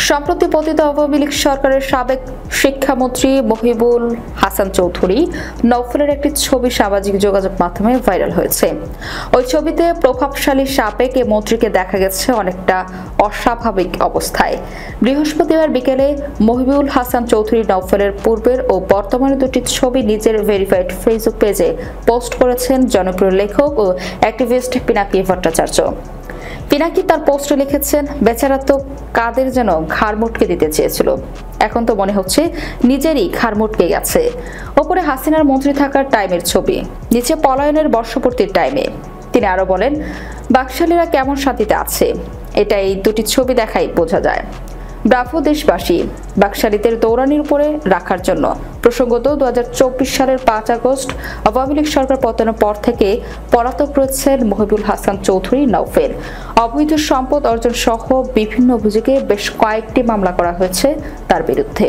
সম্প্রতি পতিত আওয়ামী লীগ সরকারের সাবেক শিক্ষামন্ত্রী মহিবুল হাসান চৌধুরী নওফেলের একটি ছবি সামাজিক যোগাযোগ মাধ্যমে ভাইরাল হয়েছে। ওই ছবিতে প্রভাবশালী সাবেক এই মন্ত্রীকে দেখা গেছে অনেকটা অস্বাভাবিক অবস্থায়। বৃহস্পতিবার বিকেলে মহিবুল হাসান চৌধুরী নওফেলের পূর্বের ও বর্তমানের দুটি ছবি নিজের ভেরিফাইড ফেসবুক পেজে পোস্ট করেছেন জনপ্রিয় লেখক ও অ্যাক্টিভিস্ট পিনাকি ভট্টাচার্য। পিনাকি তার পোস্টে লিখেছেন, বেচারা তো কাদের যেন ঘাড় মুটকে দিতে চেয়েছিল, এখন তো মনে হচ্ছে নিজেরই ঘাড় মুটকে গেছে। ওপরে হাসিনার মন্ত্রী থাকার টাইমের ছবি, নিচে পলায়নের বর্ষপূর্তির টাইমে। তিনি আরো বলেন, বাকশালীরা কেমন শান্তিতে আছে এটা এই দুটি ছবি দেখাই বোঝা যায়। ব্রাভো দেশবাসী, বাকশালীদের দৌড়ানির উপরে রাখার জন্য। প্রসঙ্গত 2024 সালের 5 আগস্ট আওয়ামী লীগ সরকার পতনের পর থেকে পলাতক রয়েছেন মহিবুল হাসান চৌধুরী নওফেল। অবৈধ সম্পদ অর্জন সহ বিভিন্ন অভিযোগে বেশ কয়েকটি মামলা করা হয়েছে তার বিরুদ্ধে।